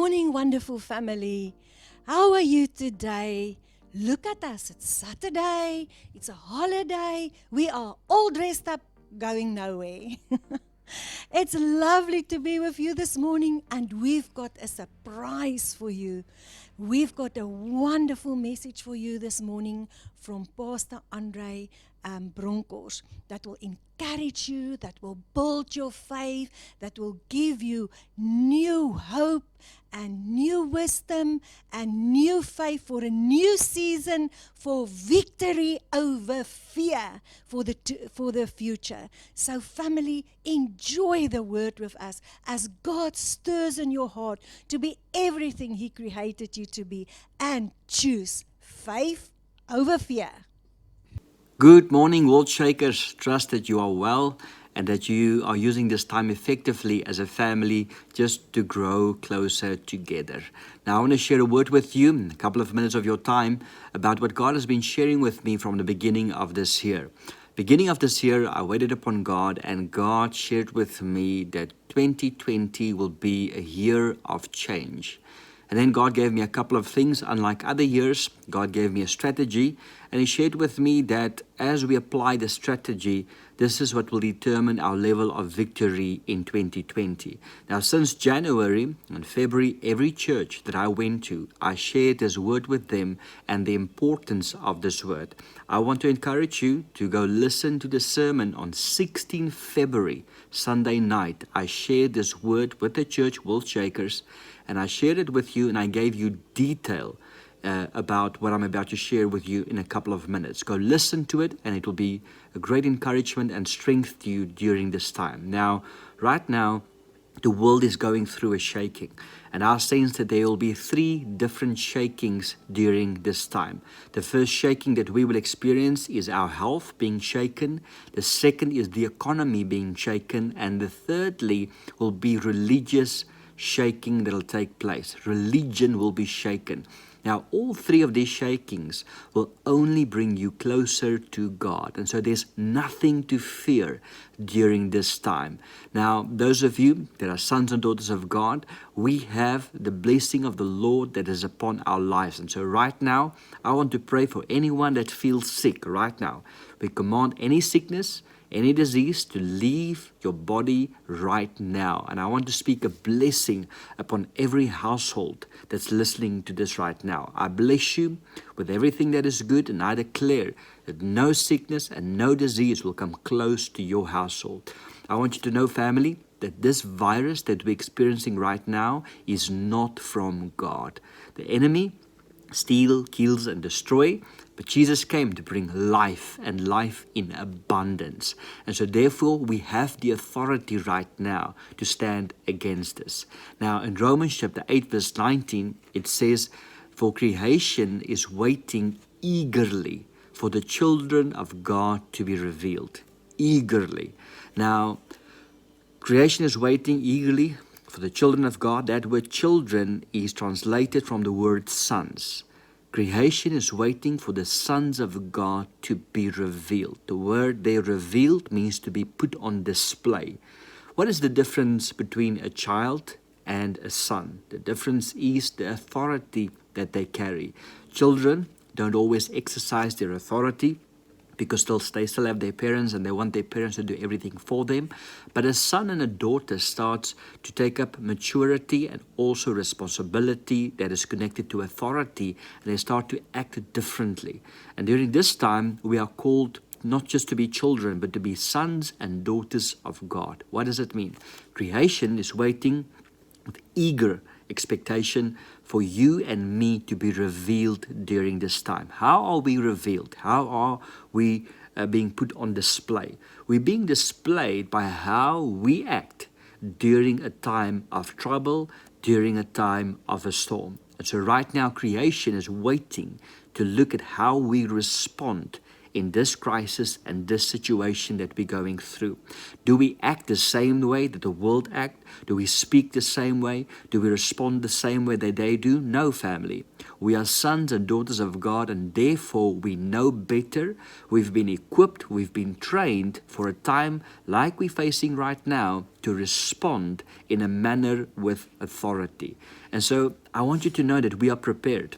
morning, wonderful family. How are you today? Look at us. It's Saturday. It's a holiday. We are all dressed up, going nowhere. It's lovely to be with you this morning, and we've got a surprise for you. We've got a wonderful message for you this morning from Pastor Andre Broncos that will encourage you, that will build your faith, that will give you new hope and new wisdom and new faith for a new season, for victory over fear for the future. So family, enjoy the word with us as God stirs in your heart to be everything He created you to be, and choose faith over fear. Good morning, World Shakers. Trust that you are well and that you are using this time effectively as a family just to grow closer together. Now, I want to share a word with you in a couple of minutes of your time about what God has been sharing with me from the beginning of this year. Beginning of this year, I waited upon God, and God shared with me that 2020 will be a year of change. And then God gave me a couple of things. Unlike other years, God gave me a strategy, and He shared with me that as we apply the strategy, this is what will determine our level of victory in 2020. Now, since January and February, every church that I went to, I shared this word with them and the importance of this word. I want to encourage you to go listen to the sermon on 16 February, Sunday night. I shared this word with the church, World Shakers, and I shared it with you, and I gave you detail about what I'm about to share with you in a couple of minutes. Go listen to it, and it will be a great encouragement and strength to you during this time. Now, right now, the world is going through a shaking, and I sense that there will be 3 different shakings during this time. The first shaking that we will experience is our health being shaken. The second is the economy being shaken, and the thirdly will be religious shaking that will take place. Religion will be shaken. Now, all 3 of these shakings will only bring you closer to God. And so there's nothing to fear during this time. Now, those of you that are sons and daughters of God, we have the blessing of the Lord that is upon our lives. And so right now, I want to pray for anyone that feels sick right now. We command any sickness, any disease to leave your body right now. And I want to speak a blessing upon every household that's listening to this right now. I bless you with everything that is good, and I declare that no sickness and no disease will come close to your household. I want you to know, family, that this virus that we're experiencing right now is not from God. The enemy steal, kills, and destroy. But Jesus came to bring life, and life in abundance. And so therefore we have the authority right now to stand against this. Now in Romans chapter 8 verse 19, it says, "For creation is waiting eagerly for the children of God to be revealed." Eagerly. Now, creation is waiting eagerly for the children of God. That word children is translated from the word sons. Creation is waiting for the sons of God to be revealed. The word there, revealed, means to be put on display. What is the difference between a child and a son? The difference is the authority that they carry. Children don't always exercise their authority because they still have their parents, and they want their parents to do everything for them. But a son and a daughter starts to take up maturity and also responsibility that is connected to authority, and they start to act differently. And during this time, we are called not just to be children, but to be sons and daughters of God. What does it mean? Creation is waiting with eager expectation for you and me to be revealed during this time. How are we revealed? How are we being put on display? We're being displayed by how we act during a time of trouble, during a time of a storm. And so right now creation is waiting to look at how we respond in this crisis and this situation that we're going through? Do we act the same way that the world act? Do we speak the same way? Do we respond the same way that they do? No, family. We are sons and daughters of God, and therefore we know better. We've been equipped, we've been trained for a time like we're facing right now to respond in a manner with authority. And so I want you to know that we are prepared.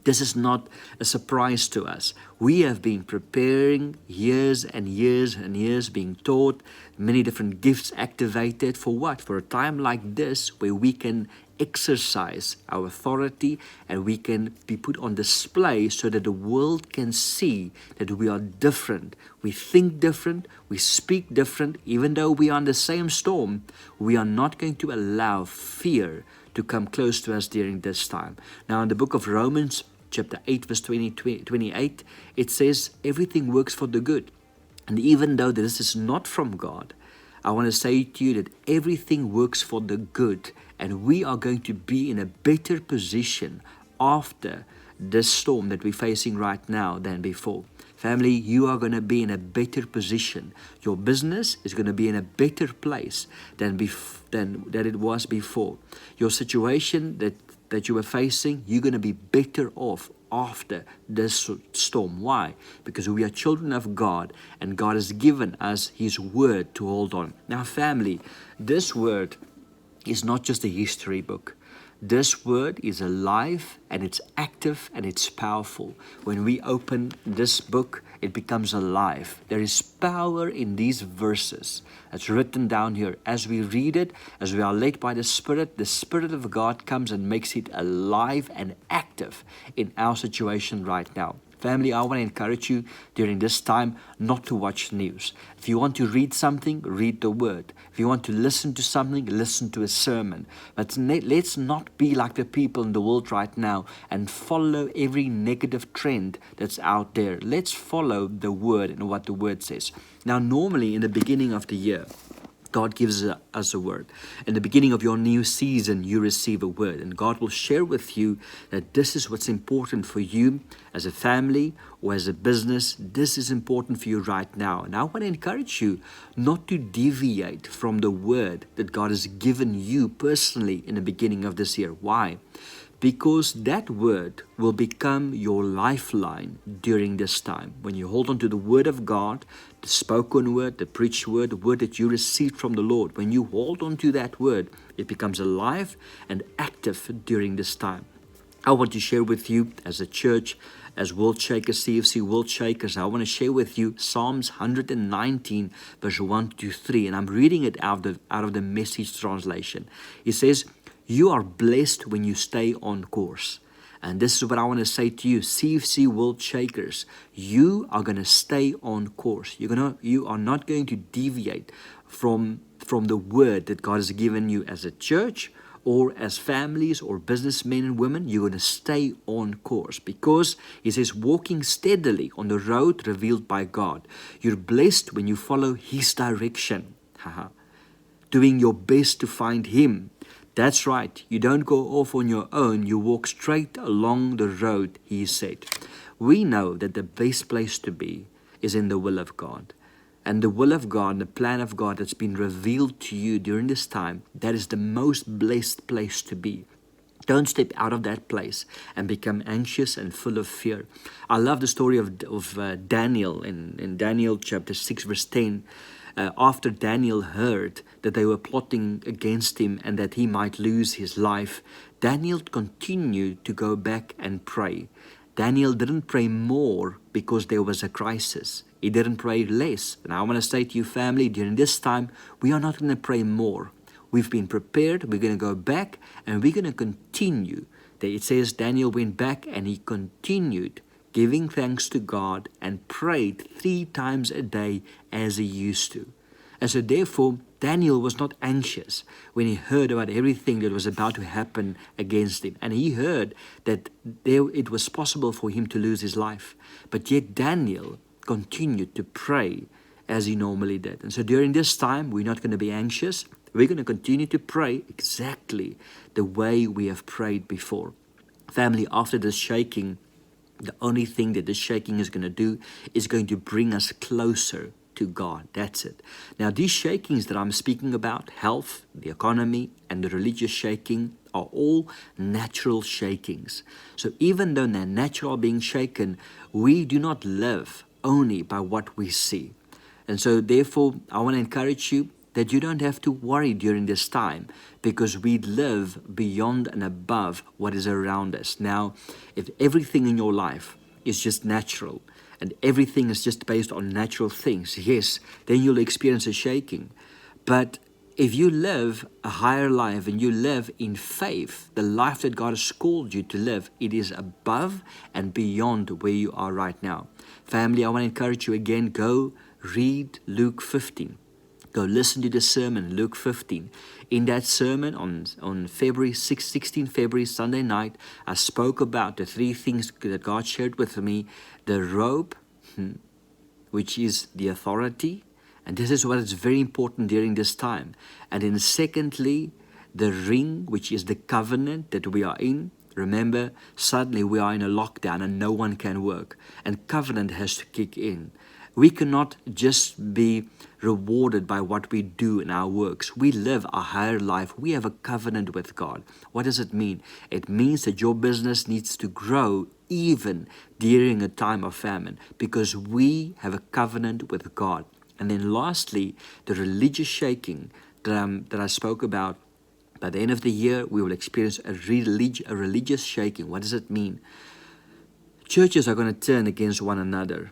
This is not a surprise to us. We have been preparing years and years and years, being taught, many different gifts activated for what? For a time like this where we can exercise our authority and we can be put on display so that the world can see that we are different. We think different, we speak different. Even though we are in the same storm, we are not going to allow fear to come close to us during this time. Now in the book of Romans, chapter 8, verse 28, it says everything works for the good. And even though this is not from God, I want to say to you that everything works for the good, and we are going to be in a better position after this storm that we're facing right now than before. Family, you are going to be in a better position. Your business is going to be in a better place than it was before. Your situation that you were facing, you're going to be better off after this storm. Why? Because we are children of God, and God has given us His word to hold on. Now, family, this word is not just a history book. This word is alive and it's active and it's powerful. When we open this book, it becomes alive. There is power in these verses. It's written down here. As we read it, as we are led by the Spirit of God comes and makes it alive and active in our situation right now. Family, I want to encourage you during this time not to watch news. If you want to read something, read the word. If you want to listen to something, listen to a sermon. But let's not be like the people in the world right now and follow every negative trend that's out there. Let's follow the word and what the word says. Now, normally in the beginning of the year, God gives us a word. In the beginning of your new season, you receive a word, and God will share with you that this is what's important for you as a family or as a business. This is important for you right now. And I want to encourage you not to deviate from the word that God has given you personally in the beginning of this year. Why? Because that word will become your lifeline during this time. When you hold on to the word of God, the spoken word, the preached word, the word that you received from the Lord, when you hold on to that word, it becomes alive and active during this time. I want to share with you as a church, as World Shakers, CFC World Shakers, I want to share with you Psalms 119, verse 1 to 3, and I'm reading it out of the Message translation. It says, "You are blessed when you stay on course." And this is what I want to say to you, CFC World Shakers. You are going to stay on course. You are not going to deviate from the word that God has given you as a church or as families or businessmen and women. You're going to stay on course because He says, walking steadily on the road revealed by God. You're blessed when you follow His direction. Doing your best to find Him. That's right, you don't go off on your own, you walk straight along the road, He said. We know that the best place to be is in the will of God. And the will of God, the plan of God that's been revealed to you during this time, that is the most blessed place to be. Don't step out of that place and become anxious and full of fear. I love the story of Daniel in Daniel chapter 6 verse 10. After Daniel heard that they were plotting against him and that he might lose his life, Daniel continued to go back and pray. Daniel didn't pray more because there was a crisis. He didn't pray less. And I want to say to you, family, during this time, we are not going to pray more. We've been prepared. We're going to go back and we're going to continue. It says Daniel went back and he continued giving thanks to God and prayed 3 times a day as he used to. And so therefore, Daniel was not anxious when he heard about everything that was about to happen against him. And he heard that it was possible for him to lose his life. But yet Daniel continued to pray as he normally did. And so during this time, we're not going to be anxious. We're going to continue to pray exactly the way we have prayed before. Family, after this shaking, The only thing that the shaking is going to do is going to bring us closer to God. That's it. Now, these shakings that I'm speaking about, health, the economy, and the religious shaking, are all natural shakings. So even though they're natural being shaken, we do not live only by what we see. And so therefore, I want to encourage you that you don't have to worry during this time, because we live beyond and above what is around us. Now, if everything in your life is just natural and everything is just based on natural things, yes, then you'll experience a shaking. But if you live a higher life and you live in faith, the life that God has called you to live, it is above and beyond where you are right now. Family, I want to encourage you again, go read Luke 15. Go listen to the sermon, Luke 15. In that sermon on February 16 February, Sunday night, I spoke about the three things that God shared with me. The robe, which is the authority. And this is what is very important during this time. And then secondly, the ring, which is the covenant that we are in. Remember, suddenly we are in a lockdown and no one can work. And covenant has to kick in. We cannot just be rewarded by what we do in our works. We live a higher life. We have a covenant with God. What does it mean? It means that your business needs to grow even during a time of famine, because we have a covenant with God. And then lastly, the religious shaking that I spoke about. By the end of the year, we will experience a religious shaking. What does it mean? Churches are going to turn against one another.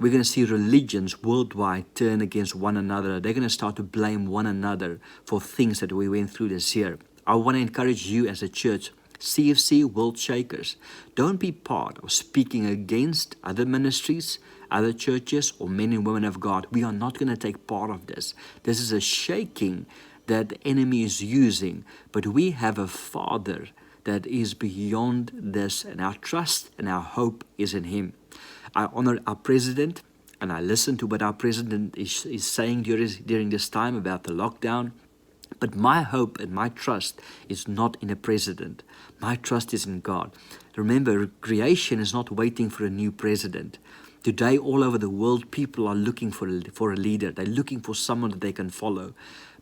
We're going to see religions worldwide turn against one another. They're going to start to blame one another for things that we went through this year. I want to encourage you as a church, CFC World Shakers, don't be part of speaking against other ministries, other churches, or men and women of God. We are not going to take part of this. This is a shaking that the enemy is using, but we have a Father that is beyond this, and our trust and our hope is in Him. I honor our president, and I listen to what our president is saying during this time about the lockdown. But my hope and my trust is not in a president. My trust is in God. Remember, creation is not waiting for a new president. Today, all over the world, people are looking for a leader. They're looking for someone that they can follow.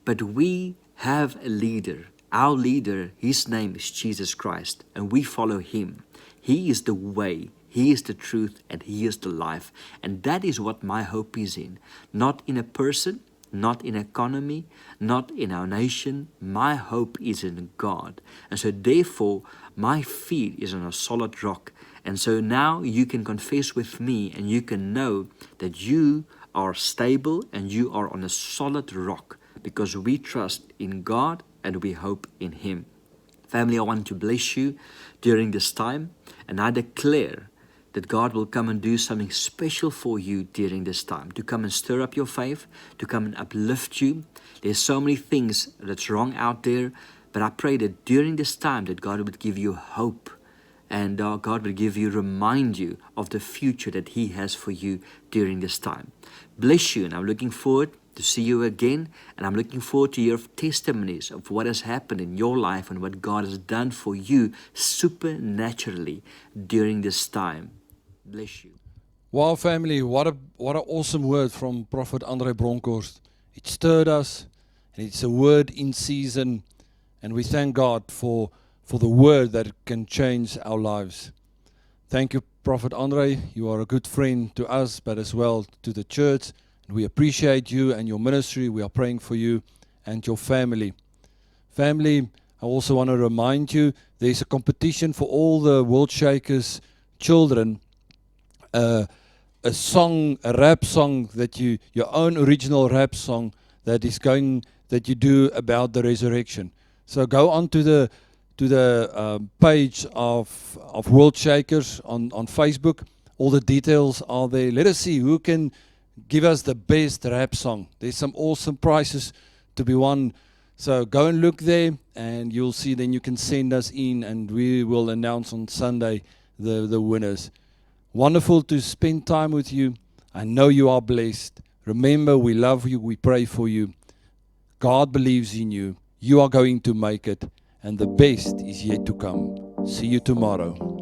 But we have a leader. Our leader, His name is Jesus Christ, and we follow Him. He is the way. He is the truth, and He is the life. And that is what my hope is in. Not in a person, not in economy, not in our nation. My hope is in God. And so therefore, my feet is on a solid rock. And so now you can confess with me, and you can know that you are stable and you are on a solid rock, because we trust in God and we hope in Him. Family, I want to bless you during this time, and I declare that God will come and do something special for you during this time, to come and stir up your faith, to come and uplift you. There's so many things that's wrong out there, but I pray that during this time that God would give you hope, and God would remind you of the future that He has for you during this time. Bless you, and I'm looking forward to see you again, and I'm looking forward to your testimonies of what has happened in your life and what God has done for you supernaturally during this time. Bless you. Wow, family, what an awesome word from Prophet Andre Bronkhorst. It stirred us, and it's a word in season, and we thank God for the word that can change our lives. Thank you, Prophet Andre. You are a good friend to us, but as well to the church. We appreciate you and your ministry. We are praying for you and your family. Family, I also want to remind you, there's a competition for all the World Shakers children. A song, a rap song that your own original rap song that you do about the resurrection. So go on to the page of World Shakers on Facebook. All the details are there. Let us see who can give us the best rap song. There's some awesome prizes to be won. So go and look there, and you'll see. Then you can send us in, and we will announce on Sunday the winners. Wonderful to spend time with you. I know you are blessed. Remember, we love you. We pray for you. God believes in you. You are going to make it, and the best is yet to come. See you tomorrow.